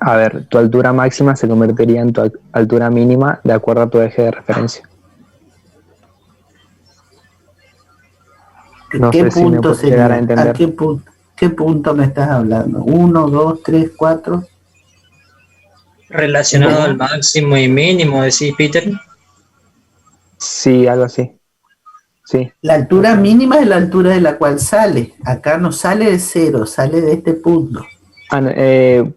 A ver, tu altura máxima se convertiría en tu altura mínima de acuerdo a tu eje de referencia. No ¿Qué sé si me punto puedo llegar a sería? ¿A entender. qué punto me estás hablando? 1, 2, 3, 4. Relacionado al máximo y mínimo, decís, Peter. Sí, algo así. Sí. La altura mínima es la altura de la cual sale. Acá no sale de cero, sale de este punto.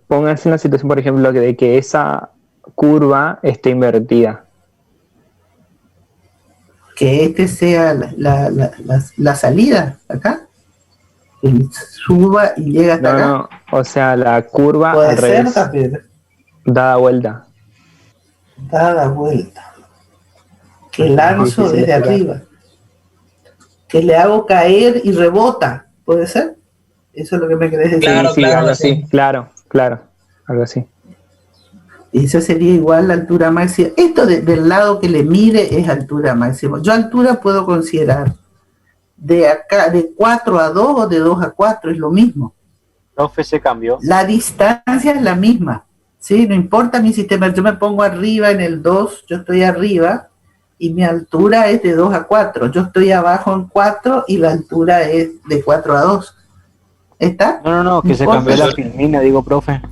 Pónganse en la situación, por ejemplo, de que esa curva esté invertida. Que este sea la salida, acá. Y suba y llega hasta acá. No, o sea, la curva Puede al ser, revés, Pedro. dada vuelta. Dada vuelta. Que lanzo Difícil de desde explicar. arriba. Que le hago caer y rebota. ¿Puede ser? Eso es lo que me querés decir. Claro, Sí, claro, algo sí. así. Claro, algo así. Y esa sería igual la altura máxima. Esto del lado que le mire es altura máxima. Yo altura puedo considerar de acá, de 4 a 2 o de 2 a 4, es lo mismo. Profe, se cambió. La distancia es la misma, ¿sí? No importa mi sistema, yo me pongo arriba en el 2, yo estoy arriba y mi altura es de 2 a 4. Yo estoy abajo en 4 y la altura es de 4 a 2. ¿Está? No, que se cambió la filmina, digo, profe.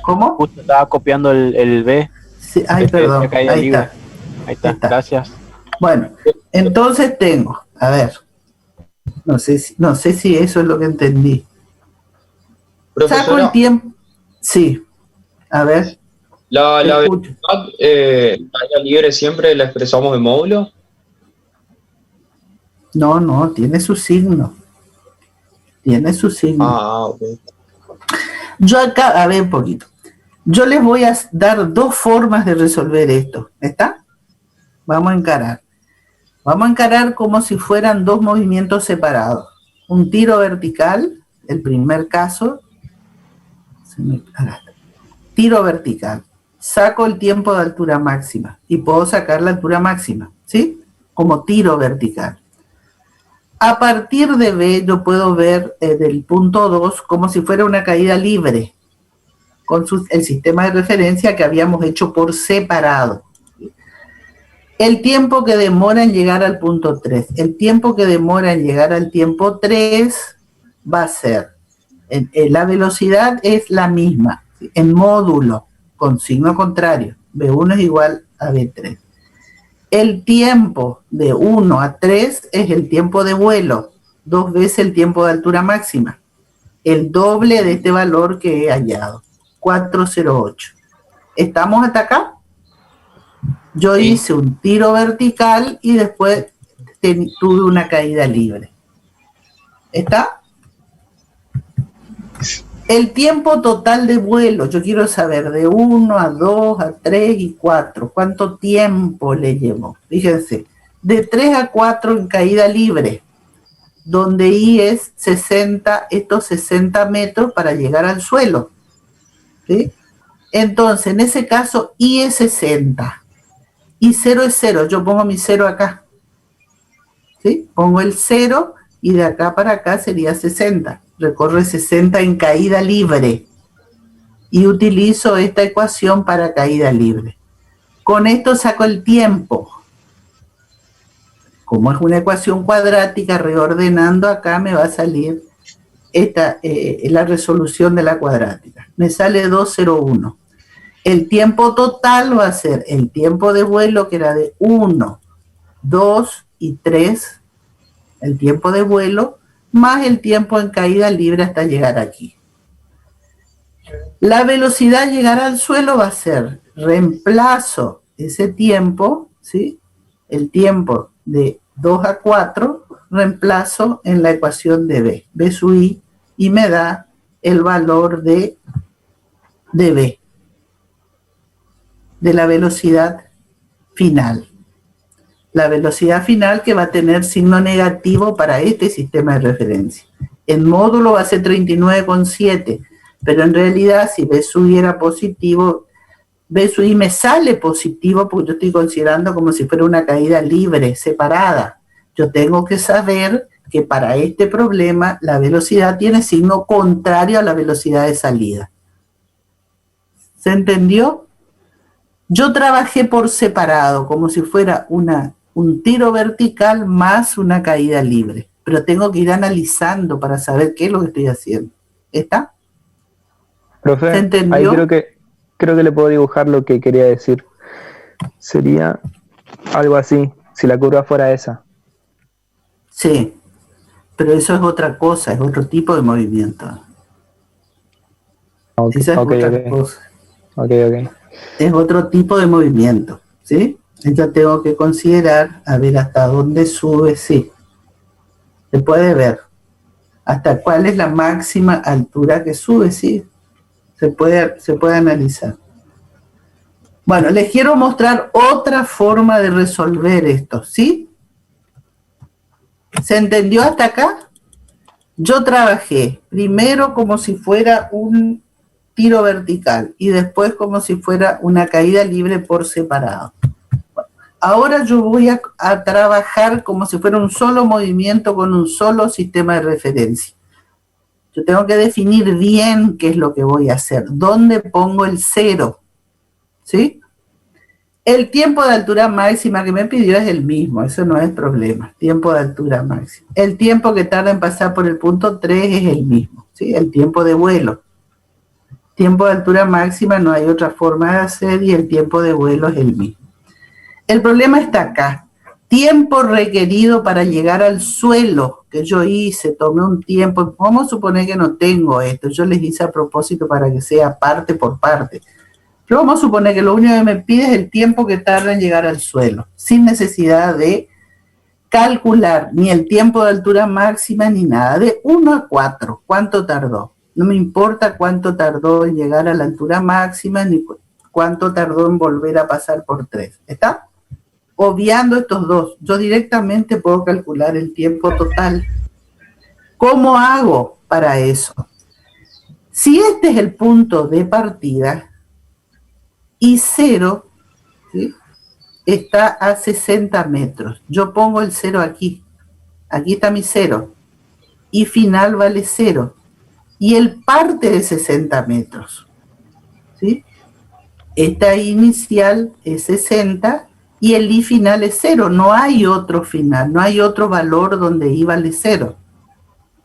¿Cómo? Justo estaba copiando el B. Sí, ay, perdón, ahí está. Ahí está, gracias. Bueno, entonces tengo, a ver, no sé si eso es lo que entendí. Profesora, Saco el tiempo. Sí, a ver. la velocidad caída libre siempre la expresamos en módulo. No, tiene su signo. Tiene su signo. Ok. Yo acá, a ver un poquito. Yo les voy a dar dos formas de resolver esto. ¿Está? Vamos a encarar. Vamos a encarar como si fueran dos movimientos separados. Un tiro vertical, el primer caso. Tiro vertical. Saco el tiempo de altura máxima y puedo sacar la altura máxima, ¿sí? Como tiro vertical. A partir de B yo puedo ver del punto 2 como si fuera una caída libre con el sistema de referencia que habíamos hecho por separado. El tiempo que demora en llegar al punto 3. El tiempo que demora en llegar al tiempo 3 va a ser, la velocidad es la misma, ¿sí? En módulo, con signo contrario. B1 es igual a B3. El tiempo de 1 a 3 es el tiempo de vuelo, 2 veces el tiempo de altura máxima, el doble de este valor que he hallado, 408. ¿Estamos hasta acá? Yo hice un tiro vertical y después tuve una caída libre. ¿Está? El tiempo total de vuelo, yo quiero saber de 1 a 2 a 3 y 4, ¿cuánto tiempo le llevó? Fíjense, de 3 a 4 en caída libre, donde I es 60, estos 60 metros para llegar al suelo, ¿sí? Entonces, en ese caso, I es 60, y 0 es 0, yo pongo mi 0 acá, ¿sí? Pongo el 0 y de acá para acá sería 60. Recorre 60 en caída libre y utilizo esta ecuación para caída libre. Con esto saco el tiempo. Como es una ecuación cuadrática, reordenando acá me va a salir la resolución de la cuadrática. Me sale 201. El tiempo total va a ser el tiempo de vuelo, que era de 1, 2 y 3, el tiempo de vuelo, más el tiempo en caída libre hasta llegar aquí. La velocidad llegar al suelo va a ser reemplazo ese tiempo, ¿sí? El tiempo de 2 a 4, reemplazo en la ecuación de B, B sub I, y me da el valor de B, de la velocidad final. La velocidad final que va a tener signo negativo para este sistema de referencia. En módulo va a ser 39,7, pero en realidad si B sub I era positivo, B sub I me sale positivo porque yo estoy considerando como si fuera una caída libre, separada. Yo tengo que saber que para este problema la velocidad tiene signo contrario a la velocidad de salida. ¿Se entendió? Yo trabajé por separado, como si fuera un tiro vertical más una caída libre. Pero tengo que ir analizando para saber qué es lo que estoy haciendo. ¿Está? Profe, ¿Se entendió? ahí creo que le puedo dibujar lo que quería decir. Sería algo así, si la curva fuera esa. Sí, pero eso es otra cosa, es otro tipo de movimiento. Ok, Esa es ok, otra ok. cosa. Ok. Es otro tipo de movimiento, ¿sí? Entonces tengo que considerar, a ver hasta dónde sube, sí. Se puede ver. Hasta cuál es la máxima altura que sube, sí. Se puede analizar. Bueno, les quiero mostrar otra forma de resolver esto, ¿sí? ¿Se entendió hasta acá? Yo trabajé primero como si fuera un tiro vertical y después como si fuera una caída libre por separado. Ahora yo voy a trabajar como si fuera un solo movimiento con un solo sistema de referencia. Yo tengo que definir bien qué es lo que voy a hacer, dónde pongo el cero, ¿sí? El tiempo de altura máxima que me pidió es el mismo, eso no es problema, tiempo de altura máxima. El tiempo que tarda en pasar por el punto 3 es el mismo, ¿sí? El tiempo de vuelo. Tiempo de altura máxima no hay otra forma de hacer y el tiempo de vuelo es el mismo. El problema está acá. Tiempo requerido para llegar al suelo que yo hice, tomé un tiempo. Vamos a suponer que no tengo esto. Yo les hice a propósito para que sea parte por parte. Pero vamos a suponer que lo único que me pide es el tiempo que tarda en llegar al suelo, sin necesidad de calcular ni el tiempo de altura máxima ni nada. De 1 a 4, ¿cuánto tardó? No me importa cuánto tardó en llegar a la altura máxima ni cuánto tardó en volver a pasar por 3. ¿Está? Obviando estos dos, yo directamente puedo calcular el tiempo total. ¿Cómo hago para eso? Si este es el punto de partida y 0, ¿sí?, está a 60 metros, yo pongo el 0 aquí. Aquí está mi 0. Y final vale 0. Y el parte de 60 metros, ¿sí? Esta inicial es 60 y el i final es 0. No hay otro final, no hay otro valor donde i vale 0.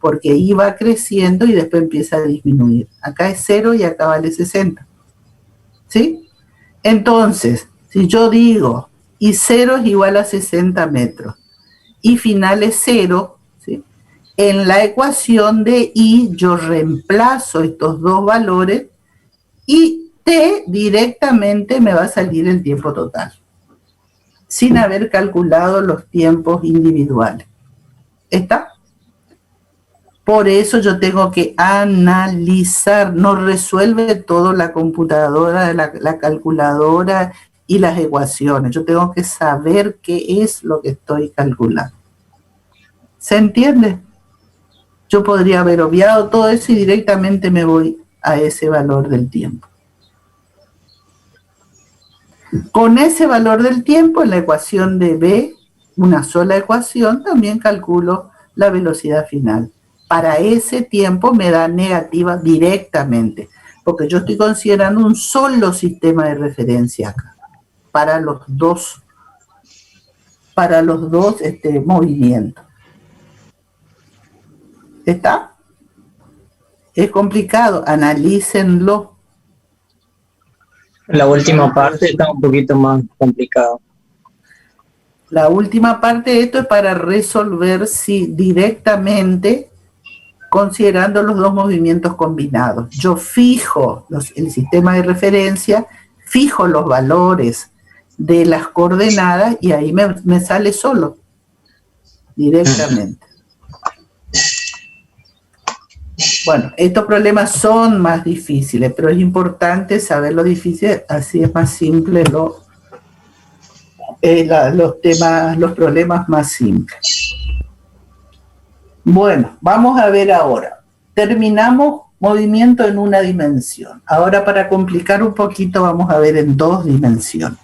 Porque i va creciendo y después empieza a disminuir. Acá es 0 y acá vale 60. ¿Sí? Entonces, si yo digo i 0 es igual a 60 metros y final es 0, ¿sí?, en la ecuación de i yo reemplazo estos dos valores y t directamente me va a salir el tiempo total, sin haber calculado los tiempos individuales. ¿Está? Por eso yo tengo que analizar, no resuelve todo la computadora, la calculadora y las ecuaciones. Yo tengo que saber qué es lo que estoy calculando. ¿Se entiende? Yo podría haber obviado todo eso y directamente me voy a ese valor del tiempo. Con ese valor del tiempo, en la ecuación de B, una sola ecuación, también calculo la velocidad final. Para ese tiempo me da negativa directamente, porque yo estoy considerando un solo sistema de referencia acá, para los dos movimientos. ¿Está? Es complicado, analícenlo. La última parte está un poquito más complicado. La última parte de esto es para resolver si directamente, considerando los dos movimientos combinados, yo fijo el sistema de referencia, fijo los valores de las coordenadas y ahí me sale solo, directamente. Bueno, estos problemas son más difíciles, pero es importante saber lo difícil, así es más simple los problemas más simples. Bueno, vamos a ver ahora. Terminamos movimiento en una dimensión. Ahora, para complicar un poquito, vamos a ver en dos dimensiones.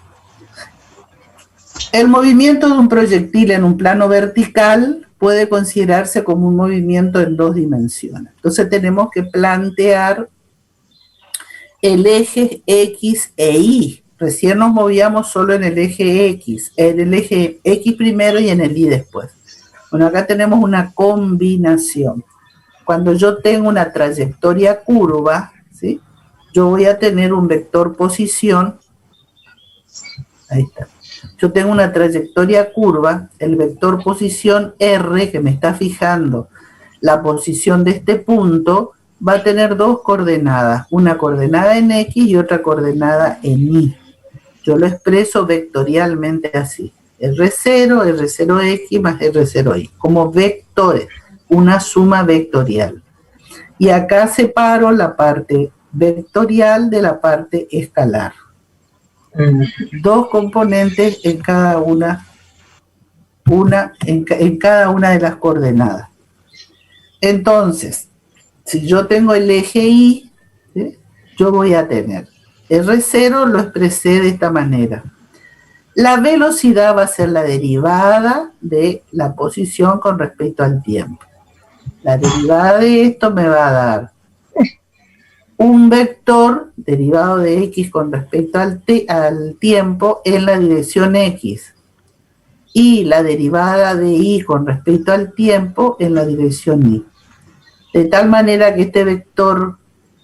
El movimiento de un proyectil en un plano vertical puede considerarse como un movimiento en dos dimensiones. Entonces tenemos que plantear el eje X e Y. Recién nos movíamos solo en el eje X, en el eje X primero y en el Y después. Bueno, acá tenemos una combinación. Cuando yo tengo una trayectoria curva, ¿sí? Yo voy a tener un vector posición. Ahí está. Yo tengo una trayectoria curva, el vector posición R, que me está fijando la posición de este punto, va a tener dos coordenadas, una coordenada en X y otra coordenada en Y. Yo lo expreso vectorialmente así, R0, R0X más R0Y, como vectores, una suma vectorial. Y acá separo la parte vectorial de la parte escalar. Dos componentes en cada en cada una de las coordenadas. Entonces, si yo tengo el eje Y, ¿sí? Yo voy a tener R0, lo expresé de esta manera. La velocidad va a ser la derivada de la posición con respecto al tiempo. La derivada de esto me va a dar un vector derivado de X con respecto al tiempo en la dirección X. Y la derivada de Y con respecto al tiempo en la dirección Y. De tal manera que este vector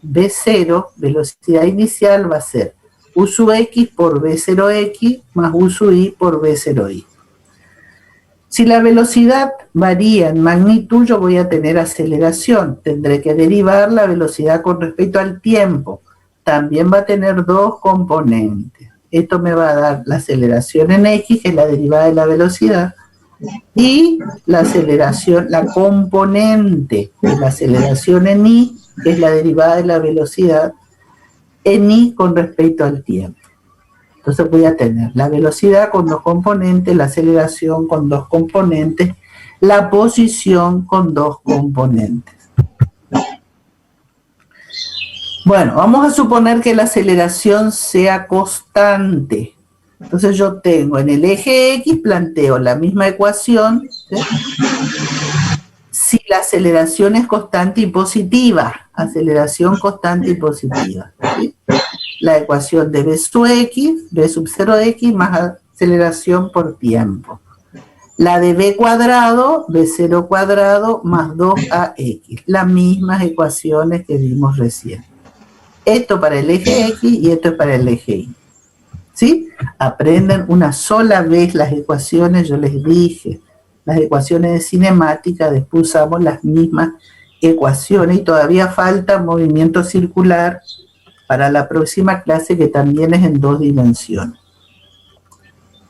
V0, velocidad inicial, va a ser U sub X por V0X más U sub Y por V0Y. Si la velocidad varía en magnitud, yo voy a tener aceleración. Tendré que derivar la velocidad con respecto al tiempo. También va a tener dos componentes. Esto me va a dar la aceleración en X, que es la derivada de la velocidad, y la aceleración, la componente de la aceleración en Y, que es la derivada de la velocidad en Y con respecto al tiempo. Entonces voy a tener la velocidad con dos componentes, la aceleración con dos componentes, la posición con dos componentes. Bueno, vamos a suponer que la aceleración sea constante. Entonces yo tengo en el eje X, planteo la misma ecuación, ¿sí? Si la aceleración es constante y positiva, aceleración constante y positiva, ¿sí? La ecuación de V sub X, V sub 0X más aceleración por tiempo. La de V cuadrado, V0 cuadrado más 2AX, las mismas ecuaciones que vimos recién. Esto para el eje X y esto es para el eje Y. ¿Sí? Aprenden una sola vez las ecuaciones, yo les dije, las ecuaciones de cinemática, después usamos las mismas ecuaciones y todavía falta movimiento circular para la próxima clase, que también es en 2 dimensiones.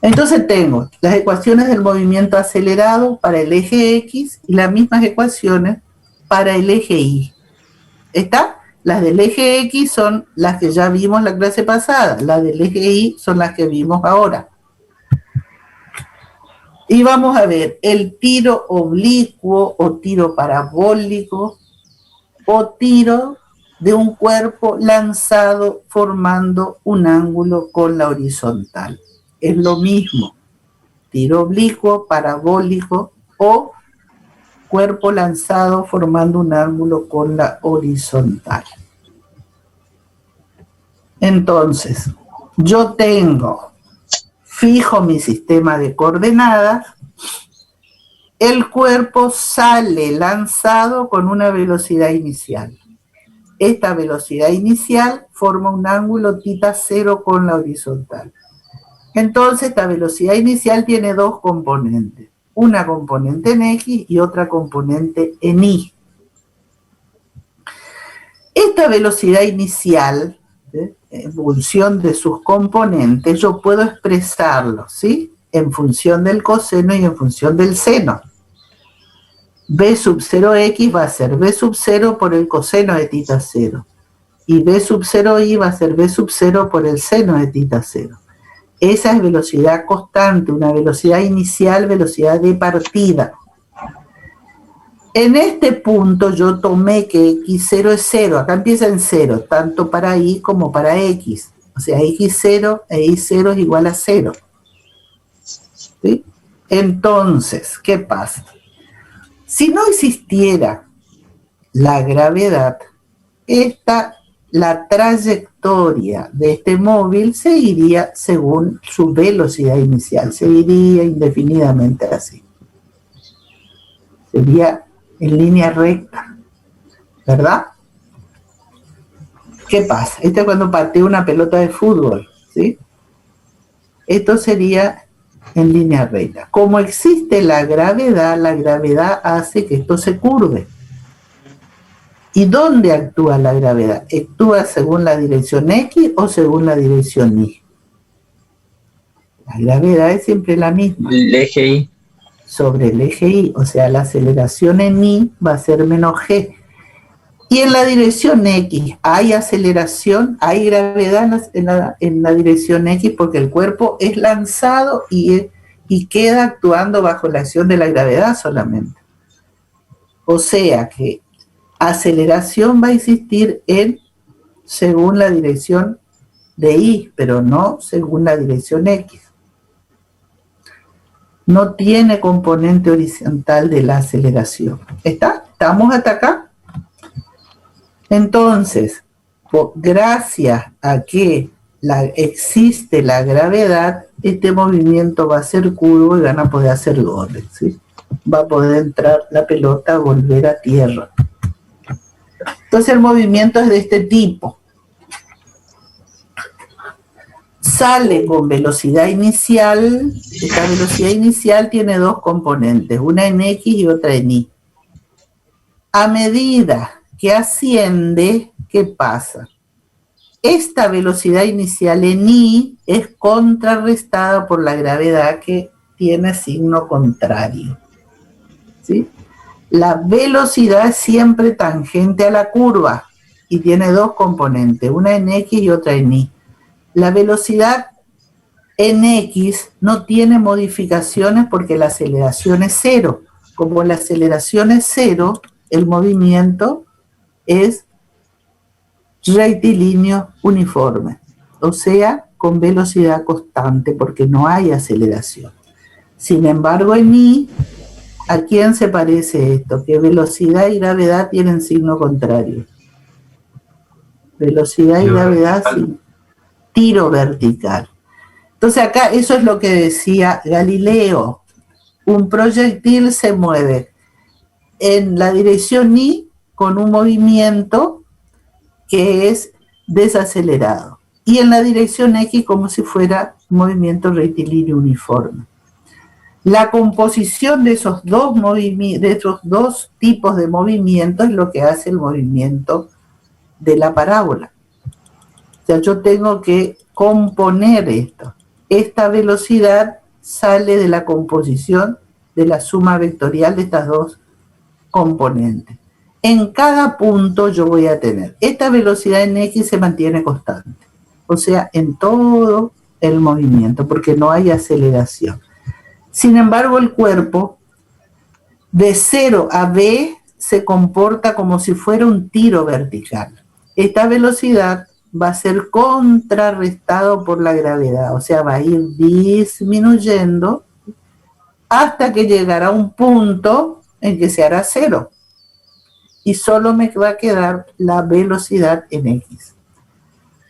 Entonces tengo las ecuaciones del movimiento acelerado para el eje X y las mismas ecuaciones para el eje Y. ¿Está? Las del eje X son las que ya vimos la clase pasada, las del eje Y son las que vimos ahora. Y vamos a ver el tiro oblicuo o tiro parabólico o tiro de un cuerpo lanzado formando un ángulo con la horizontal. Es lo mismo, tiro oblicuo, parabólico o cuerpo lanzado formando un ángulo con la horizontal. Entonces, yo fijo mi sistema de coordenadas, el cuerpo sale lanzado con una velocidad inicial. Esta velocidad inicial forma un ángulo θ0 con la horizontal. Entonces, esta velocidad inicial tiene dos componentes. Una componente en X y otra componente en Y. Esta velocidad inicial, ¿sí?, en función de sus componentes, yo puedo expresarlo, ¿sí?, en función del coseno y en función del seno. V sub 0X va a ser V sub 0 por el coseno de θ0. Y V sub 0Y va a ser V sub 0 por el seno de θ0. Esa es velocidad constante, una velocidad inicial, velocidad de partida. En este punto yo tomé que X0 es 0, acá empieza en 0, tanto para Y como para X. O sea, X0 e Y0 es igual a 0. ¿Sí? Entonces, ¿qué pasa? Si no existiera la gravedad, la trayectoria trayectoria de este móvil seguiría según su velocidad inicial, seguiría indefinidamente así. Sería en línea recta, ¿verdad? ¿Qué pasa? Esto es cuando pateo una pelota de fútbol, ¿sí? Esto sería en línea recta. Como existe la gravedad hace que esto se curve. ¿Y dónde actúa la gravedad? ¿Actúa según la dirección X o según la dirección Y? La gravedad es siempre la misma. El eje Y. Sobre el eje Y, o sea, la aceleración en Y va a ser menos G. Y en la dirección X, ¿hay aceleración? ¿Hay gravedad en la dirección X? Porque el cuerpo es lanzado y queda actuando bajo la acción de la gravedad solamente. O sea que aceleración va a existir según la dirección de Y, pero no según la dirección X. No tiene componente horizontal de la aceleración. ¿Estamos hasta acá? Entonces, gracias a que existe la gravedad, este movimiento va a ser curvo y van a poder hacer goles, ¿sí? Va a poder entrar la pelota, volver a tierra. Entonces el movimiento es de este tipo. Sale con velocidad inicial. Esta velocidad inicial tiene dos componentes, una en X y otra en Y. A medida que asciende, ¿qué pasa? Esta velocidad inicial en Y es contrarrestada por la gravedad que tiene signo contrario, ¿sí? La velocidad es siempre tangente a la curva y tiene dos componentes, una en X y otra en Y. La velocidad en X no tiene modificaciones porque la aceleración es cero. Como la aceleración es cero, el movimiento es rectilíneo uniforme, o sea, con velocidad constante porque no hay aceleración. Sin embargo, en Y, ¿a quién se parece esto? Que velocidad y gravedad tienen signo contrario. Velocidad y gravedad, sí. Tiro vertical. Entonces acá eso es lo que decía Galileo. Un proyectil se mueve en la dirección Y con un movimiento que es desacelerado y en la dirección X como si fuera un movimiento rectilíneo uniforme. La composición de esos dos tipos de movimiento es lo que hace el movimiento de la parábola. O sea, yo tengo que componer esto. Esta velocidad sale de la composición de la suma vectorial de estas dos componentes. En cada punto yo voy a tener esta velocidad en X se mantiene constante, o sea, en todo el movimiento, porque no hay aceleración. Sin embargo, el cuerpo de 0 a B se comporta como si fuera un tiro vertical. Esta velocidad va a ser contrarrestado por la gravedad, o sea, va a ir disminuyendo hasta que llegará a un punto en que se hará cero. Y solo me va a quedar la velocidad en X.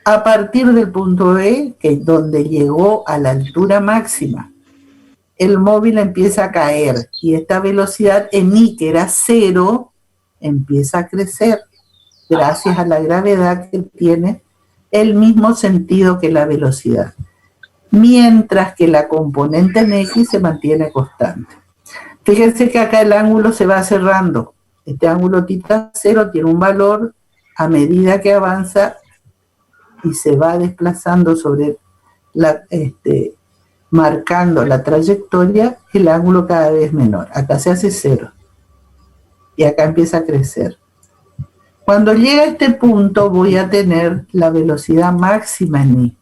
A partir del punto B, que es donde llegó a la altura máxima, el móvil empieza a caer y esta velocidad en Y, que era 0, empieza a crecer gracias a la gravedad que tiene el mismo sentido que la velocidad, mientras que la componente en X se mantiene constante. Fíjense que acá el ángulo se va cerrando. Este ángulo θ0 tiene un valor a medida que avanza y se va desplazando sobre marcando la trayectoria, el ángulo cada vez menor. Acá se hace 0 y acá empieza a crecer. Cuando llega a este punto voy a tener la velocidad máxima en Y.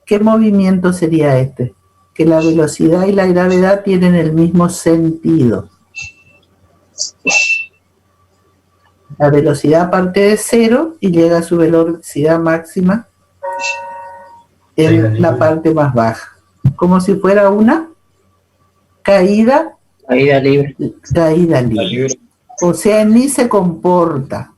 ¿Qué movimiento sería este? Que la velocidad y la gravedad tienen el mismo sentido. La velocidad parte de 0 y llega a su velocidad máxima en la parte más baja. Como si fuera una caída Caída libre. libre. O sea, en Y se comporta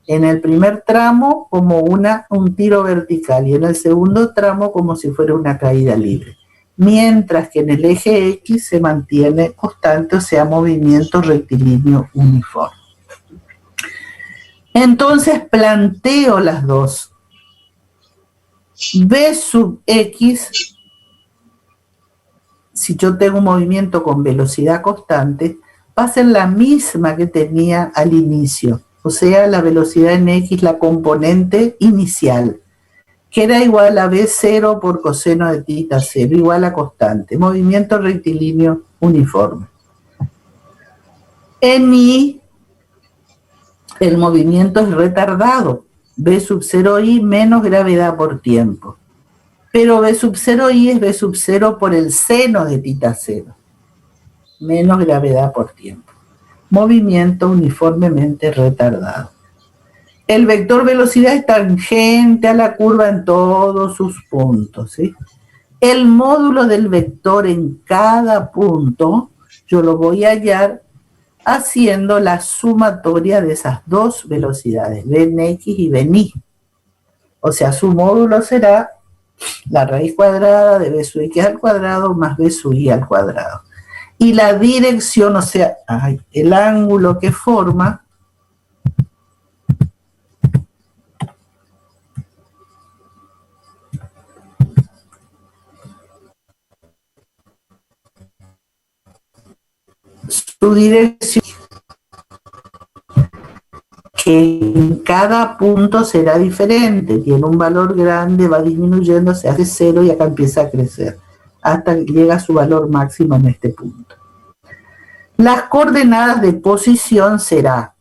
En el primer tramo como un tiro vertical y en el segundo tramo como si fuera una caída libre. Mientras que en el eje X se mantiene constante, o sea, movimiento rectilíneo uniforme. Entonces planteo las dos. V sub X, si yo tengo un movimiento con velocidad constante, va a ser la misma que tenía al inicio. O sea, la velocidad en X, la componente inicial, que era igual a B0 por coseno de tita 0, igual a constante. Movimiento rectilíneo uniforme. En Y, el movimiento es retardado. V sub 0I menos gravedad por tiempo. Pero V sub 0I es V sub 0 por el seno de tita 0. Menos gravedad por tiempo. Movimiento uniformemente retardado. El vector velocidad es tangente a la curva en todos sus puntos, ¿sí? El módulo del vector en cada punto, yo lo voy a hallar haciendo la sumatoria de esas dos velocidades, v en X y v en Y. O sea, su módulo será la raíz cuadrada de v sub X al cuadrado más v sub Y al cuadrado. Y la dirección, o sea, el ángulo que forma, su dirección, que en cada punto será diferente, tiene un valor grande, va disminuyendo, se hace 0 y acá empieza a crecer, hasta que llega a su valor máximo en este punto. Las coordenadas de posición será,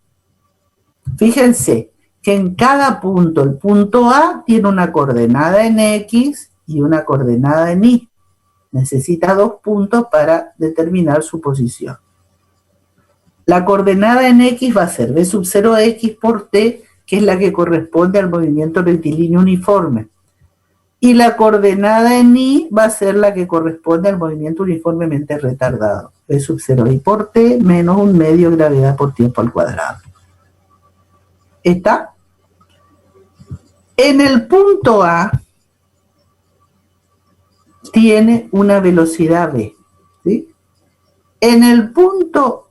fíjense, que en cada punto, el punto A tiene una coordenada en X y una coordenada en Y. Necesita 2 puntos para determinar su posición. La coordenada en X va a ser V sub 0X por T, que es la que corresponde al movimiento rectilíneo uniforme. Y la coordenada en Y va a ser la que corresponde al movimiento uniformemente retardado. V sub 0Y por T menos un medio gravedad por tiempo al cuadrado. ¿Está? En el punto A tiene una velocidad V, ¿sí? En el punto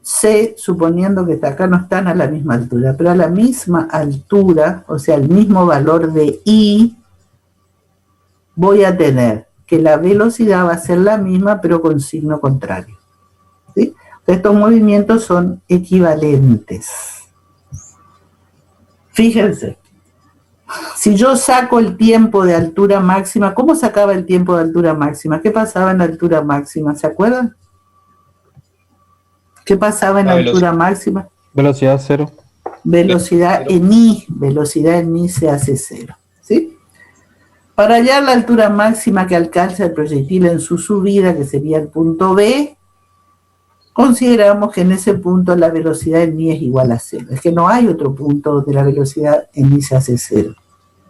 C, suponiendo que acá no están a la misma altura, pero a la misma altura, o sea, el mismo valor de I, voy a tener que la velocidad va a ser la misma, pero con signo contrario, ¿sí? Estos movimientos son equivalentes. Fíjense, si yo saco el tiempo de altura máxima, ¿cómo sacaba el tiempo de altura máxima? ¿Qué pasaba en la altura máxima? ¿Se acuerdan? ¿Qué pasaba en la altura máxima? Velocidad 0. Velocidad en I se hace 0, ¿sí? Para hallar la altura máxima que alcanza el proyectil en su subida, que sería el punto B, consideramos que en ese punto la velocidad en I es igual a 0. Es que no hay otro punto donde la velocidad en I se hace 0,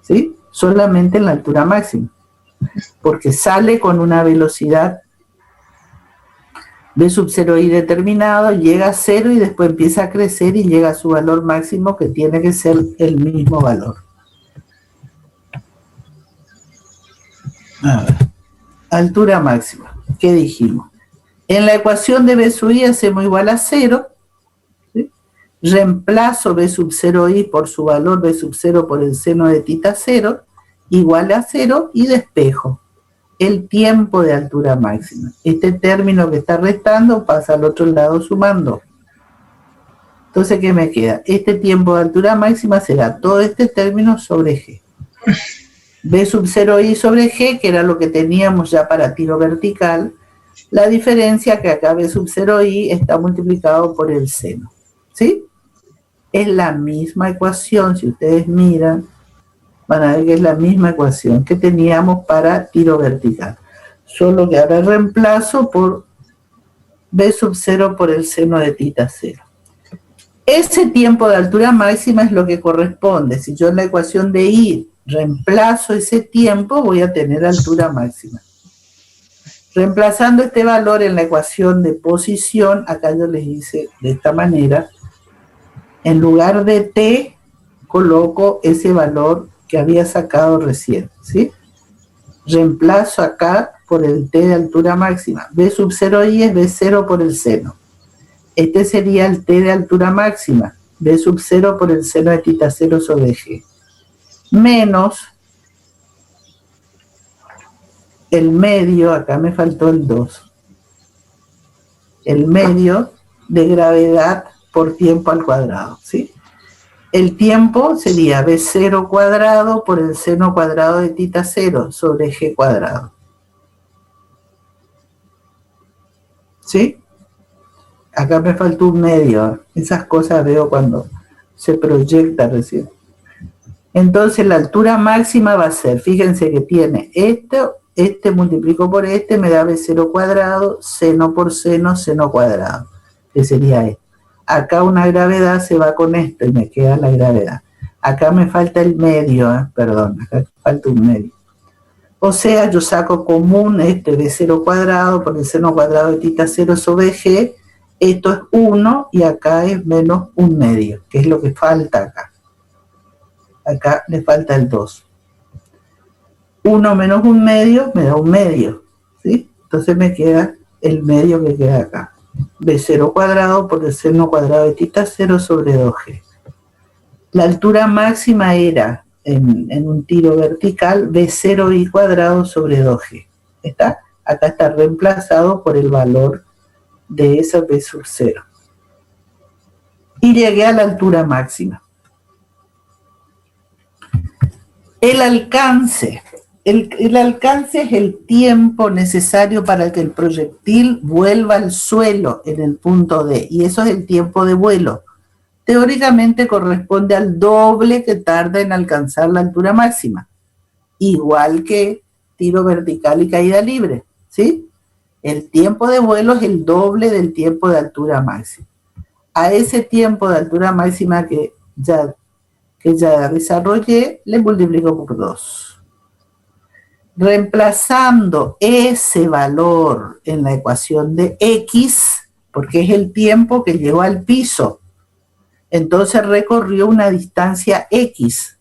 ¿sí? Solamente en la altura máxima, porque sale con una velocidad V sub 0i determinado, llega a 0 y después empieza a crecer y llega a su valor máximo, que tiene que ser el mismo valor. A ver, altura máxima, ¿qué dijimos? En la ecuación de V sub I hacemos igual a 0, ¿sí? Reemplazo V sub 0i por su valor V sub 0 por el seno de tita 0, igual a 0, y despejo el tiempo de altura máxima. Este término que está restando pasa al otro lado sumando. Entonces, ¿qué me queda? Este tiempo de altura máxima será todo este término sobre G. V sub 0i sobre G, que era lo que teníamos ya para tiro vertical. La diferencia que acá V sub 0i está multiplicado por el seno, ¿sí? Es la misma ecuación, si ustedes miran, van a ver que es la misma ecuación que teníamos para tiro vertical. Solo que ahora reemplazo por V sub 0 por el seno de tita 0. Ese tiempo de altura máxima es lo que corresponde. Si yo en la ecuación de I reemplazo ese tiempo, voy a tener altura máxima. Reemplazando este valor en la ecuación de posición, acá yo les hice de esta manera, en lugar de T, coloco ese valor que había sacado recién, ¿sí? Reemplazo acá por el t de altura máxima. B sub 0i es B0 por el seno. Este sería el t de altura máxima. B sub 0 por el seno de tita 0 sobre g. Menos el medio, acá me faltó el 2. El medio de gravedad por tiempo al cuadrado, ¿sí? El tiempo sería B0 cuadrado por el seno cuadrado de tita 0 sobre G cuadrado. ¿Sí? Acá me faltó un medio. Esas cosas veo cuando se proyecta recién. Entonces la altura máxima va a ser, fíjense que tiene este multiplico por este, me da B0 cuadrado, seno por seno, seno cuadrado, que sería esto. Acá una gravedad se va con esto y me queda la gravedad. Acá me falta el medio, perdón, acá falta un medio. O sea, yo saco común este B0 cuadrado por el seno cuadrado de tita 0 sobre G. Esto es 1 y acá es menos un medio, que es lo que falta acá. Acá le falta el 2. 1 menos un medio me da un medio, ¿sí? Entonces me queda el medio que queda acá. B0 cuadrado por el seno cuadrado de tita 0 sobre 2G. La altura máxima era, en un tiro vertical, B0i cuadrado sobre 2G. ¿Está? Acá está reemplazado por el valor de esa B sub 0. Y llegué a la altura máxima. El alcance. El alcance es el tiempo necesario para que el proyectil vuelva al suelo en el punto D, y eso es el tiempo de vuelo. Teóricamente corresponde al doble que tarda en alcanzar la altura máxima, igual que tiro vertical y caída libre, ¿sí? El tiempo de vuelo es el doble del tiempo de altura máxima. A ese tiempo de altura máxima que ya desarrollé, le multiplico por 2. Reemplazando ese valor en la ecuación de X, porque es el tiempo que llegó al piso, entonces recorrió una distancia X.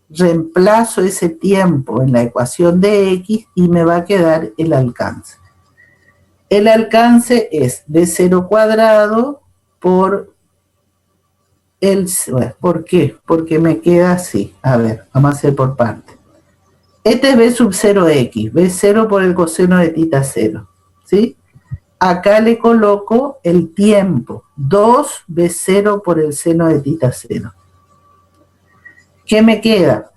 Reemplazo ese tiempo en la ecuación de X y me va a quedar el alcance. El alcance es B0 cuadrado por el... ¿Por qué? Porque me queda así. A ver, vamos a hacer por parte. Este es B sub 0x, B0 por el coseno de tita 0, ¿sí? Acá le coloco el tiempo, 2B0 por el seno de tita 0. ¿Qué me queda?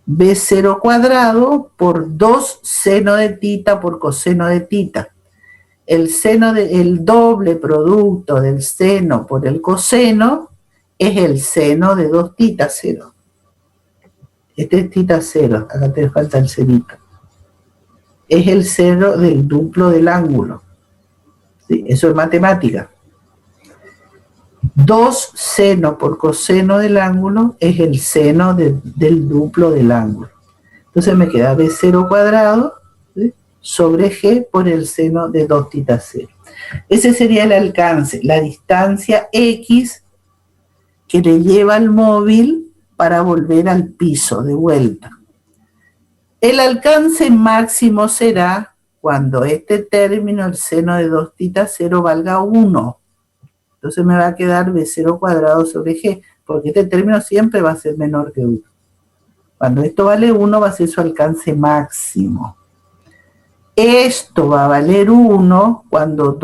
B0 cuadrado por 2 seno de tita por coseno de tita. El doble producto del seno por el coseno es el seno de 2 tita 0. Este es tita 0, acá te falta el cenito. Es el seno del duplo del ángulo. ¿Sí? Eso es matemática. 2 seno por coseno del ángulo es el seno del duplo del ángulo. Entonces me queda B0 cuadrado, ¿sí?, sobre G por el seno de 2 tita 0. Ese sería el alcance, la distancia X que le lleva al móvil para volver al piso de vuelta. El alcance máximo será cuando este término, el seno de 2 tita 0, valga 1. Entonces me va a quedar B0 cuadrado sobre G, porque este término siempre va a ser menor que 1. Cuando esto vale 1 va a ser su alcance máximo. Esto va a valer 1 cuando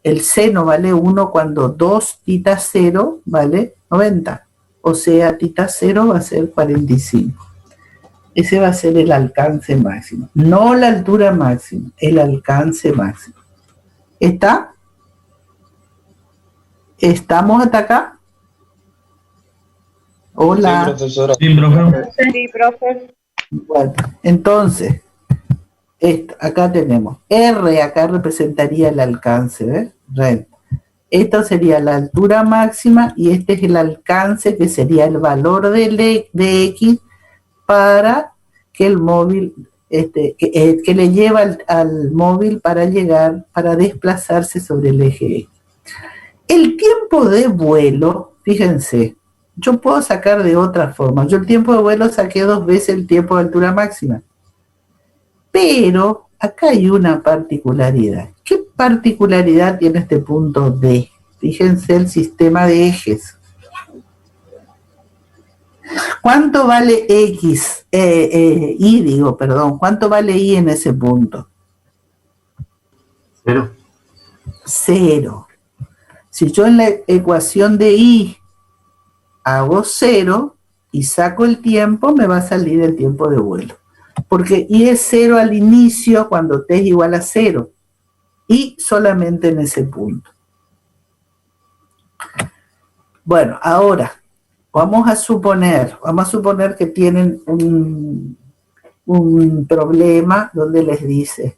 el seno vale 1 cuando 2 tita 0 vale 90. O sea, tita 0 va a ser 45. Ese va a ser el alcance máximo. No la altura máxima, el alcance máximo. ¿Está? ¿Estamos hasta acá? Hola. Sí, profesora. Sí, profe. Sí, profe. Bueno, entonces, acá tenemos R, acá representaría el alcance, ¿ves? Red. Esto sería la altura máxima y este es el alcance, que sería el valor de X para que el móvil, que le lleva al móvil para desplazarse sobre el eje X. El tiempo de vuelo, fíjense, yo puedo sacar de otra forma. Yo el tiempo de vuelo saqué 2 veces el tiempo de altura máxima. Pero acá hay una particularidad. ¿Qué particularidad tiene este punto D? Fíjense el sistema de ejes. ¿Cuánto vale X? ¿Cuánto vale Y en ese punto? 0. 0. Si yo en la ecuación de Y hago 0 y saco el tiempo, me va a salir el tiempo de vuelo. Porque Y es 0 al inicio cuando T es igual a 0. Y solamente en ese punto. Bueno, ahora vamos a suponer que tienen un problema donde les dice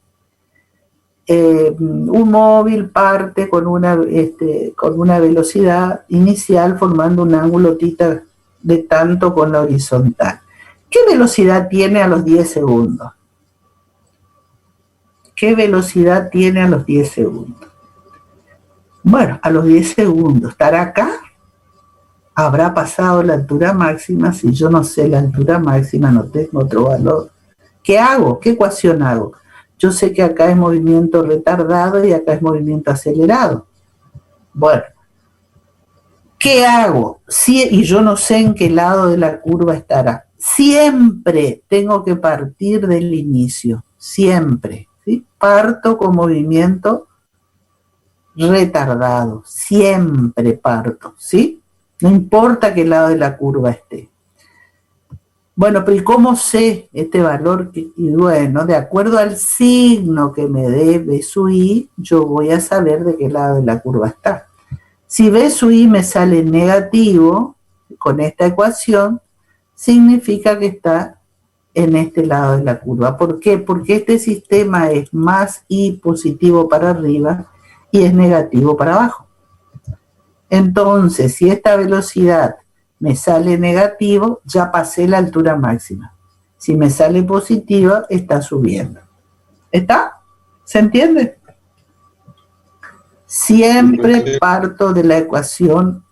un móvil parte con una velocidad inicial formando un ángulo θ de tanto con la horizontal. ¿Qué velocidad tiene a los 10 segundos? ¿Qué velocidad tiene a los 10 segundos? Bueno, a los 10 segundos, ¿estará acá? ¿Habrá pasado la altura máxima? Si yo no sé la altura máxima, no tengo otro valor. ¿Qué hago? ¿Qué ecuación hago? Yo sé que acá es movimiento retardado y acá es movimiento acelerado. Bueno, ¿qué hago? Y yo no sé en qué lado de la curva estará. Siempre tengo que partir del inicio. Siempre. ¿Sí? Parto con movimiento retardado. Siempre parto. ¿Sí? No importa qué lado de la curva esté. Bueno, pero ¿y cómo sé este valor? Y bueno, de acuerdo al signo que me dé B sub I, yo voy a saber de qué lado de la curva está. Si B sub I me sale negativo, con esta ecuación, significa que está en este lado de la curva. ¿Por qué? Porque este sistema es más I positivo para arriba y es negativo para abajo. Entonces, si esta velocidad me sale negativo, ya pasé la altura máxima. Si me sale positiva, está subiendo. ¿Está? ¿Se entiende? Siempre parto de la ecuación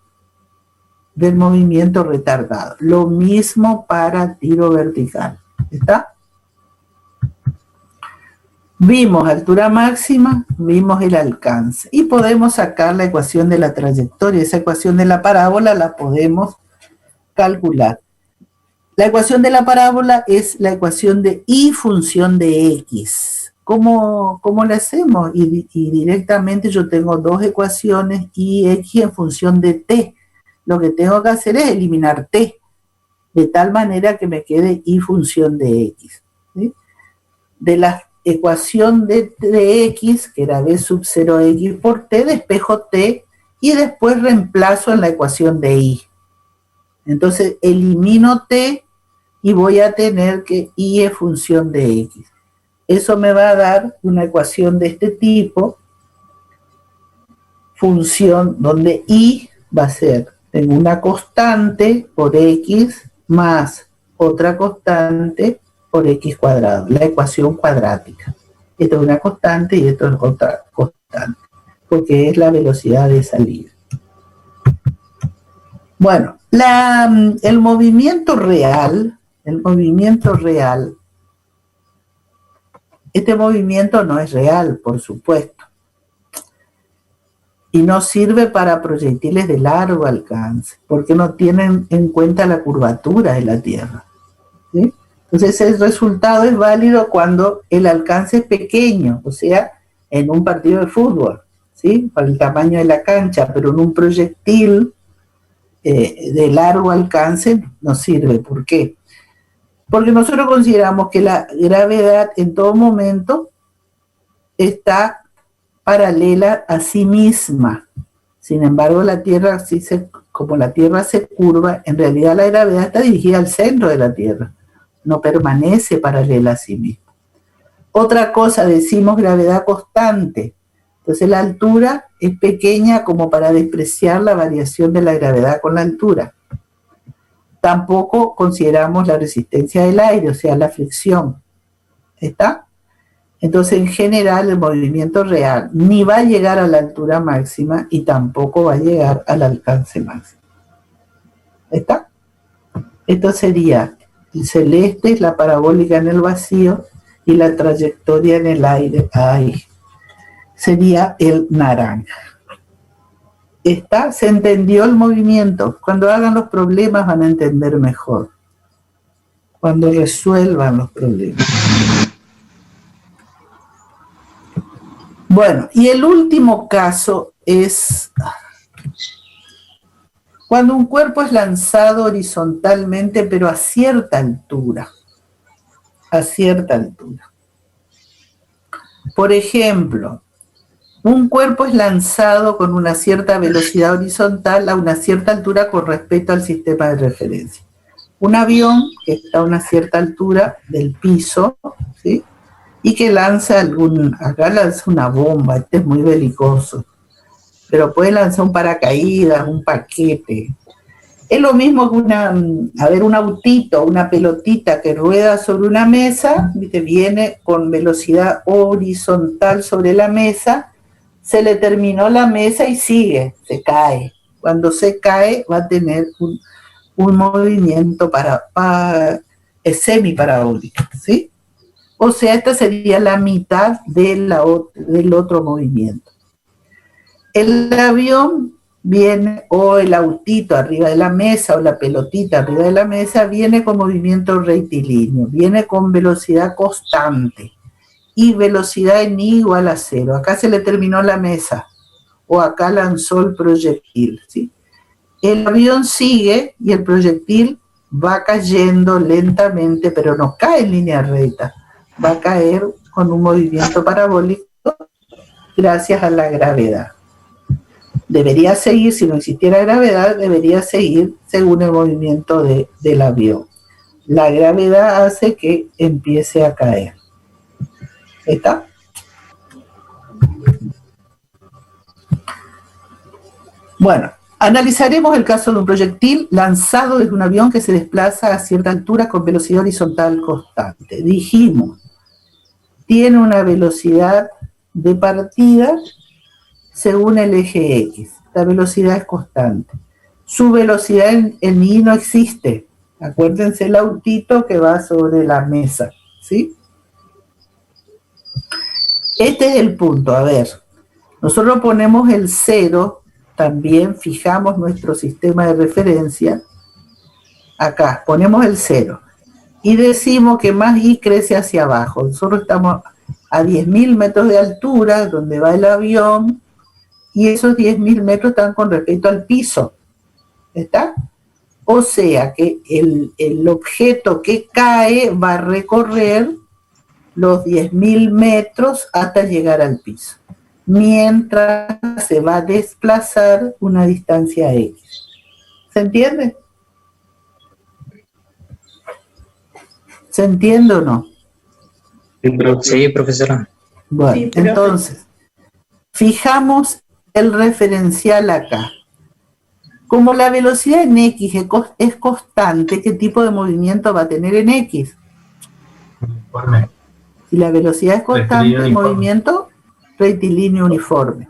del movimiento retardado. Lo mismo para tiro vertical. ¿Está? Vimos altura máxima, vimos el alcance. Y podemos sacar la ecuación de la trayectoria. Esa ecuación de la parábola la podemos calcular. La ecuación de la parábola es la ecuación de Y función de X. ¿Cómo la hacemos? Y directamente yo tengo dos ecuaciones Y y X en función de T. Lo que tengo que hacer es eliminar T, de tal manera que me quede Y función de X. ¿Sí? De la ecuación de X, que era B sub 0X por T, despejo T y después reemplazo en la ecuación de Y. Entonces elimino T y voy a tener que Y es función de X. Eso me va a dar una ecuación de este tipo, función donde Y va a ser, tengo una constante por X más otra constante por X cuadrado, la ecuación cuadrática. Esto es una constante y esto es otra constante, porque es la velocidad de salida. Bueno, el movimiento real, este movimiento no es real, por supuesto, y no sirve para proyectiles de largo alcance, porque no tienen en cuenta la curvatura de la Tierra. ¿Sí? Entonces el resultado es válido cuando el alcance es pequeño, o sea, en un partido de fútbol, ¿sí? Para el tamaño de la cancha, pero en un proyectil de largo alcance no sirve. ¿Por qué? Porque nosotros consideramos que la gravedad en todo momento está paralela a sí misma. Sin embargo, la Tierra, como la Tierra se curva, en realidad la gravedad está dirigida al centro de la Tierra, no permanece paralela a sí misma. Otra cosa, decimos gravedad constante. Entonces la altura es pequeña como para despreciar la variación de la gravedad con la altura. Tampoco consideramos la resistencia del aire, o sea, la fricción. ¿Está? Entonces, en general, el movimiento real ni va a llegar a la altura máxima y tampoco va a llegar al alcance máximo. ¿Está? Esto sería el celeste, es la parabólica en el vacío, y la trayectoria en el aire. Ahí. Sería el naranja. ¿Está? ¿Se entendió el movimiento? Cuando hagan los problemas van a entender mejor. Cuando resuelvan los problemas. Bueno, y el último caso es cuando un cuerpo es lanzado horizontalmente, pero a cierta altura. A cierta altura. Por ejemplo, un cuerpo es lanzado con una cierta velocidad horizontal a una cierta altura con respecto al sistema de referencia. Un avión que está a una cierta altura del piso, ¿sí? Y que lanza acá lanza una bomba, este es muy belicoso, pero puede lanzar un paracaídas, un paquete. Es lo mismo que un autito, una pelotita que rueda sobre una mesa, ¿viste? Viene con velocidad horizontal sobre la mesa, se le terminó la mesa y sigue, se cae. Cuando se cae va a tener un movimiento semiparabólico, ¿sí? O sea, esta sería la mitad del otro movimiento. El avión viene, o el autito arriba de la mesa, o la pelotita arriba de la mesa, viene con movimiento rectilíneo, viene con velocidad constante, y velocidad en I igual a 0. Acá se le terminó la mesa, o acá lanzó el proyectil, ¿sí? El avión sigue, y el proyectil va cayendo lentamente, pero no cae en línea recta, va a caer con un movimiento parabólico gracias a la gravedad. Debería seguir, si no existiera gravedad, debería seguir según el movimiento del avión. La gravedad hace que empiece a caer. ¿Está? Bueno, analizaremos el caso de un proyectil lanzado desde un avión que se desplaza a cierta altura con velocidad horizontal constante. Dijimos, tiene una velocidad de partida según el eje X. La velocidad es constante. Su velocidad en I no existe. Acuérdense el autito que va sobre la mesa, ¿sí? Este es el punto. A ver, nosotros ponemos el 0, también fijamos nuestro sistema de referencia. Acá, ponemos el 0. Y decimos que más I crece hacia abajo. Nosotros estamos a 10.000 metros de altura, donde va el avión, y esos 10.000 metros están con respecto al piso. ¿Está? O sea que el objeto que cae va a recorrer los 10.000 metros hasta llegar al piso, mientras se va a desplazar una distancia X. ¿Se entiende? ¿Se entiende o no? Sí, profesora. Bueno, Sí, profe. entonces, fijamos el referencial acá. Como la velocidad en X es constante, ¿qué tipo de movimiento va a tener en X? Uniforme. Si la velocidad es constante, Rectilíneo el uniforme. movimiento rectilíneo uniforme.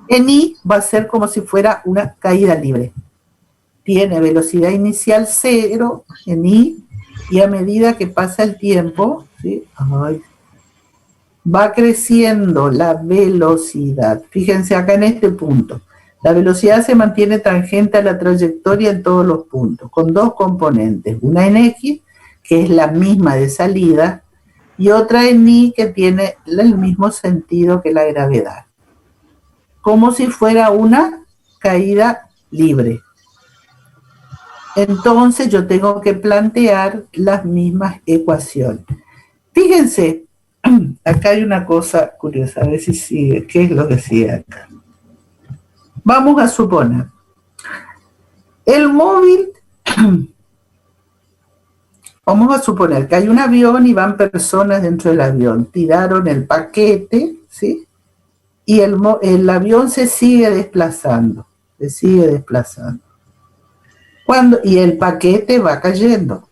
En I va a ser como si fuera una caída libre. Tiene velocidad inicial 0 en I, y a medida que pasa el tiempo, ¿sí? Va creciendo la velocidad. Fíjense acá en este punto. La velocidad se mantiene tangente a la trayectoria en todos los puntos, con dos componentes. Una en X, que es la misma de salida, y otra en Y, que tiene el mismo sentido que la gravedad. Como si fuera una caída libre. Entonces yo tengo que plantear las mismas ecuaciones. Fíjense, acá hay una cosa curiosa, a ver si sigue. ¿Qué es lo que sigue acá? Vamos a suponer, el móvil, vamos a suponer que hay un avión y van personas dentro del avión, tiraron el paquete, ¿sí? Y el avión se sigue desplazando, y el paquete va cayendo.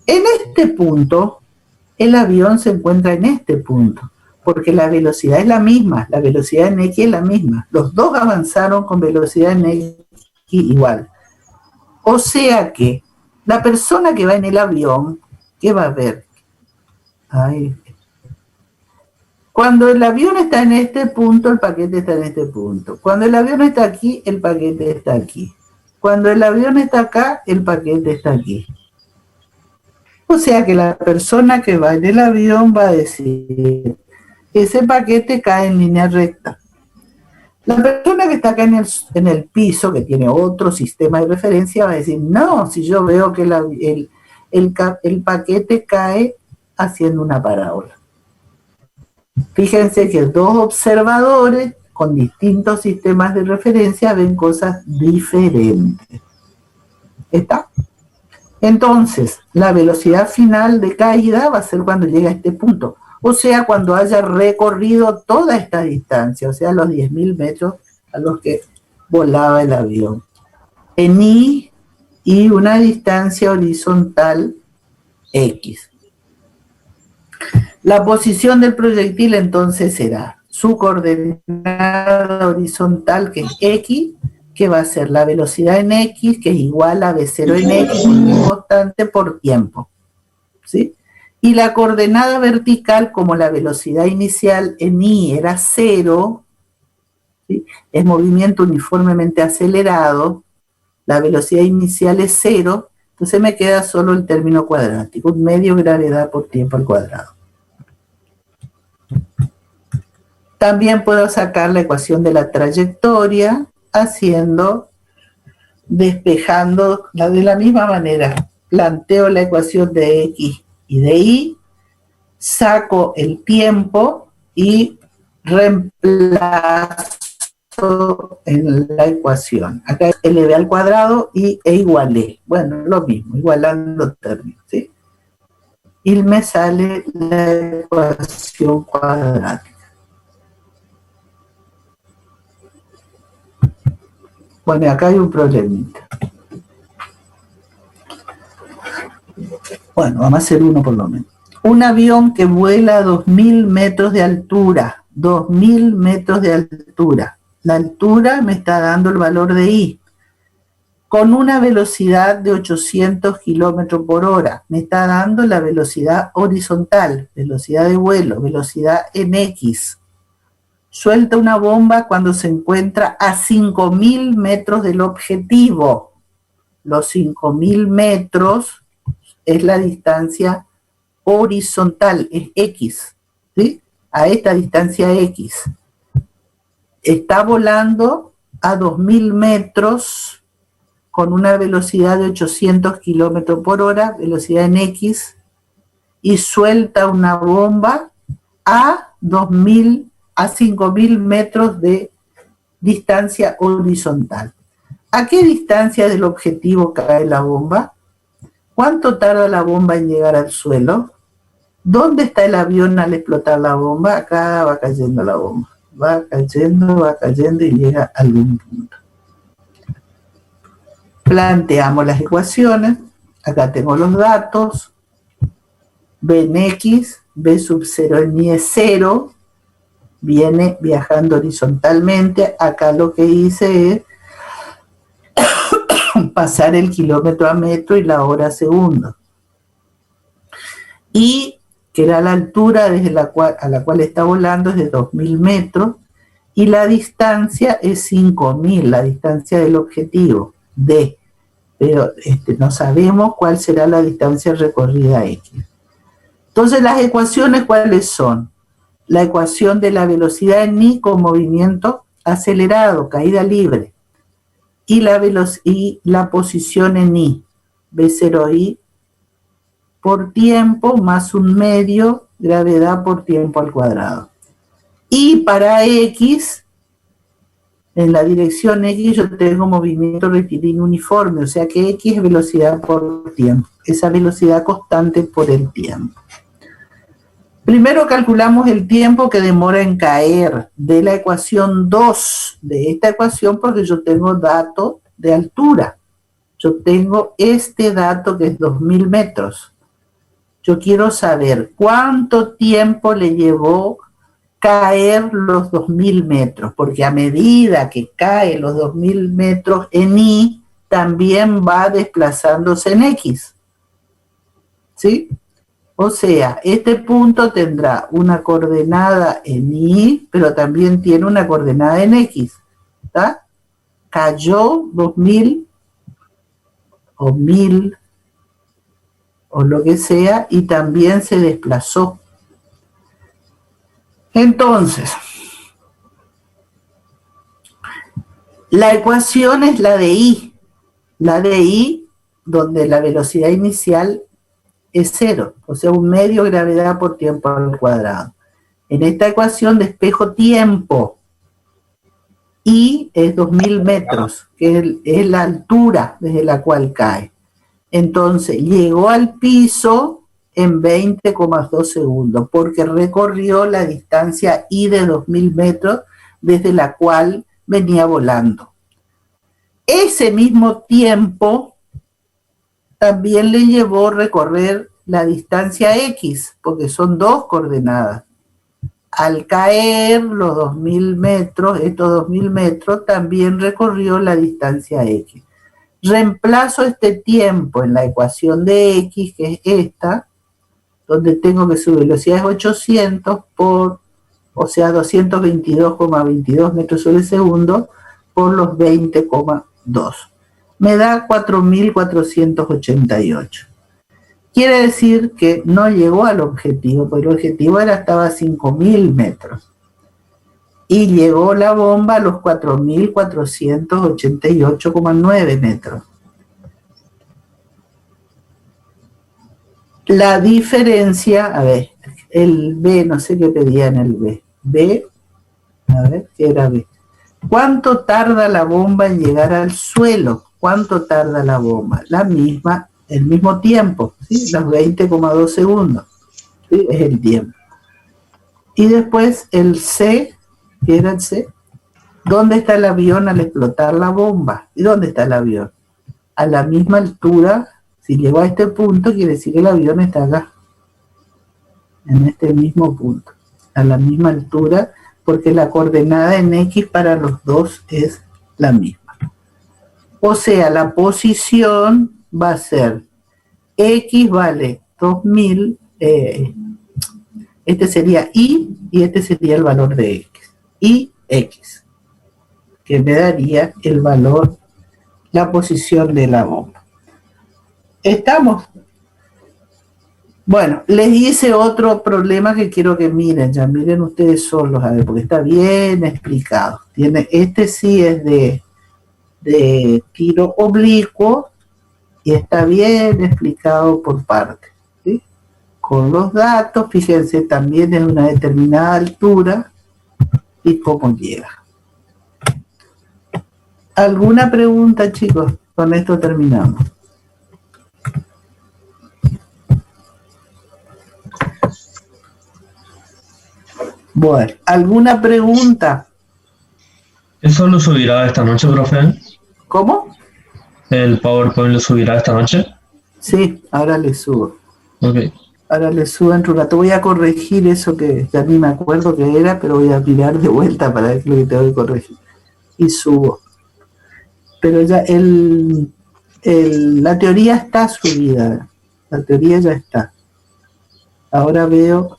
En este punto, el avión se encuentra en este punto, porque la velocidad es la misma, la velocidad en X es la misma. Los dos avanzaron con velocidad en X igual. O sea que la persona que va en el avión, ¿qué va a ver? Ay. Cuando el avión está en este punto, el paquete está en este punto. Cuando el avión está aquí, el paquete está aquí. Cuando el avión está acá, el paquete está aquí. O sea que la persona que va en el avión va a decir, ese paquete cae en línea recta. La persona que está acá en el piso, que tiene otro sistema de referencia, va a decir, no, si yo veo que el paquete cae haciendo una parábola. Fíjense que dos observadores con distintos sistemas de referencia ven cosas diferentes. ¿Está? Entonces, la velocidad final de caída va a ser cuando llegue a este punto. O sea, cuando haya recorrido toda esta distancia, o sea, los 10.000 metros a los que volaba el avión. En I y una distancia horizontal X. La posición del proyectil entonces será su coordenada horizontal, que es X, que va a ser la velocidad en X, que es igual a V0 en X, constante por tiempo. ¿Sí? Y la coordenada vertical, como la velocidad inicial en I era 0, ¿sí? Es movimiento uniformemente acelerado, la velocidad inicial es 0, entonces me queda solo el término cuadrático, un medio gravedad por tiempo al cuadrado. También puedo sacar la ecuación de la trayectoria despejando de la misma manera. Planteo la ecuación de X y de Y, saco el tiempo y reemplazo en la ecuación. Acá es LV al cuadrado e igual E. Bueno, lo mismo, igualando términos, ¿sí? Y me sale la ecuación cuadrática. Bueno, acá hay un problemita. Bueno, vamos a hacer uno por lo menos. Un avión que vuela a 2.000 metros de altura. 2.000 metros de altura. La altura me está dando el valor de I. Con una velocidad de 800 kilómetros por hora. Me está dando la velocidad horizontal, velocidad de vuelo, velocidad en X. Suelta una bomba cuando se encuentra a 5.000 metros del objetivo. Los 5.000 metros es la distancia horizontal, es X, ¿sí? A esta distancia X. Está volando a 2.000 metros con una velocidad de 800 kilómetros por hora, velocidad en X, y suelta una bomba a 5.000 metros de distancia horizontal. ¿A qué distancia del objetivo cae la bomba? ¿Cuánto tarda la bomba en llegar al suelo? ¿Dónde está el avión al explotar la bomba? Acá va cayendo la bomba. Va cayendo y llega a algún punto. Planteamos las ecuaciones. Acá tengo los datos. B en X, B sub 0 en Y es 0. Viene viajando horizontalmente. Acá lo que hice es pasar el kilómetro a metro y la hora a segundo. Y que era la altura a la cual está volando es de 2.000 metros y la distancia es 5.000, la distancia del objetivo D. Pero no sabemos cuál será la distancia recorrida X. Entonces las ecuaciones, ¿cuáles son? La ecuación de la velocidad en I con movimiento acelerado, caída libre. Y la posición en I, V0I por tiempo más un medio gravedad por tiempo al cuadrado. Y para X, en la dirección X yo tengo movimiento rectilíneo uniforme, o sea que X es velocidad por tiempo, esa velocidad constante por el tiempo. Primero calculamos el tiempo que demora en caer de la ecuación 2 de esta ecuación porque yo tengo datos de altura. Yo tengo este dato que es 2.000 metros. Yo quiero saber cuánto tiempo le llevó caer los 2000 metros, porque a medida que cae los 2000 metros en Y, también va desplazándose en X. ¿Sí? O sea, este punto tendrá una coordenada en Y, pero también tiene una coordenada en X. ¿Está? Cayó 2000 o 1000 o lo que sea, y también se desplazó. Entonces, la ecuación es la de I. La de I, donde la velocidad inicial es 0, o sea, 1 medio gravedad por tiempo al cuadrado. En esta ecuación despejo tiempo. I es 2000 metros, que es la altura desde la cual cae. Entonces, llegó al piso en 20,2 segundos, porque recorrió la distancia I de 2000 metros, desde la cual venía volando. Ese mismo tiempo también le llevó recorrer la distancia X, porque son 2 coordenadas. Al caer los 2000 metros, estos 2000 metros, también recorrió la distancia X. Reemplazo este tiempo en la ecuación de X, que es esta, donde tengo que su velocidad es 800 por, o sea, 222,22 metros sobre segundo por los 20,2. Me da 4.488. Quiere decir que no llegó al objetivo, porque el objetivo estaba a 5.000 metros. Y llegó la bomba a los 4.488,9 metros. La diferencia, a ver, el B, no sé qué pedía en el B. B, a ver, ¿qué era B? ¿Cuánto tarda la bomba en llegar al suelo? ¿Cuánto tarda la bomba? La misma, el mismo tiempo, ¿sí? Los 20,2 segundos. ¿Sí? Es el tiempo. Y después el C, ¿qué era el C? ¿Dónde está el avión al explotar la bomba? ¿Y dónde está el avión? A la misma altura. Si llegó a este punto, quiere decir que el avión está acá, en este mismo punto, a la misma altura, porque la coordenada en X para los dos es la misma. O sea, la posición va a ser X vale 2000, este sería Y, y este sería el valor de X. Y X, que me daría el valor, la posición de la bomba. ¿Estamos? Bueno, les hice otro problema que quiero que miren, ya miren ustedes solos, a ver, porque está bien explicado. Este sí es de tiro oblicuo y está bien explicado por parte, ¿sí? Con los datos, fíjense, también es una determinada altura y cómo llega. ¿Alguna pregunta, chicos? Con esto terminamos. Bueno, ¿alguna pregunta? ¿Eso lo subirá esta noche, profe? ¿Cómo? ¿El PowerPoint lo subirá esta noche? Sí, ahora le subo. Ok. Ahora le subo en un rato. Voy a corregir eso que ya ni me acuerdo qué era, pero voy a mirar de vuelta para ver lo que tengo que corregir. Y subo. Pero ya la teoría está subida. La teoría ya está. Ahora veo,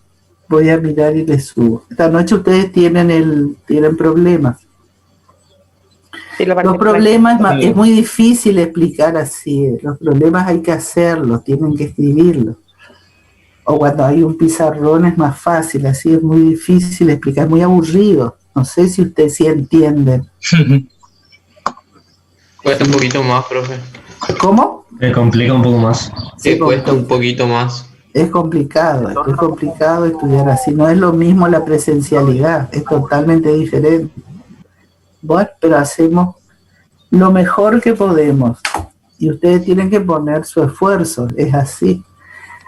voy a mirar y les subo. Esta noche ustedes tienen problemas. Sí, Los problemas es muy difícil explicar así. Los problemas hay que hacerlos, tienen que escribirlos. O cuando hay un pizarrón es más fácil, así es muy difícil explicar, muy aburrido. No sé si ustedes sí entienden. Cuesta un poquito más, profe. ¿Cómo? Me complica un poco más. Sí, cuesta un poquito más. Es complicado estudiar así. No es lo mismo la presencialidad, es totalmente diferente. Bueno, pero hacemos lo mejor que podemos. Y ustedes tienen que poner su esfuerzo, es así.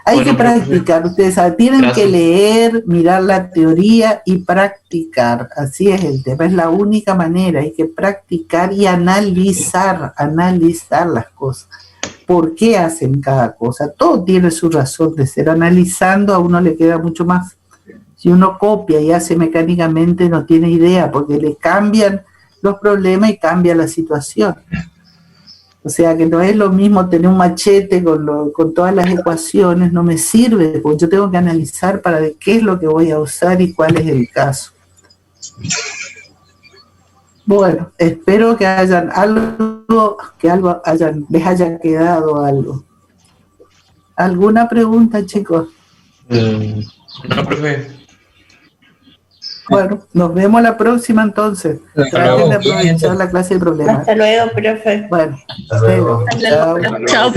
Hay que practicar, ustedes saben, tienen que leer, mirar la teoría y practicar. Así es el tema, es la única manera. Hay que practicar y analizar las cosas. ¿Por qué hacen cada cosa? Todo tiene su razón de ser. Analizando a uno le queda mucho más Si uno copia y hace mecánicamente no tiene idea, porque le cambian los problemas y cambia la situación. O sea que no es lo mismo tener un machete con todas las ecuaciones, no me sirve, porque yo tengo que analizar para ver qué es lo que voy a usar y cuál es el caso. Bueno, espero que les haya quedado algo. ¿Alguna pregunta, chicos? No, profe. Bueno, nos vemos la próxima entonces. Traten de aprovechar la clase de problemas. Hasta luego, profe. Bueno, hasta luego. Chao. Chao.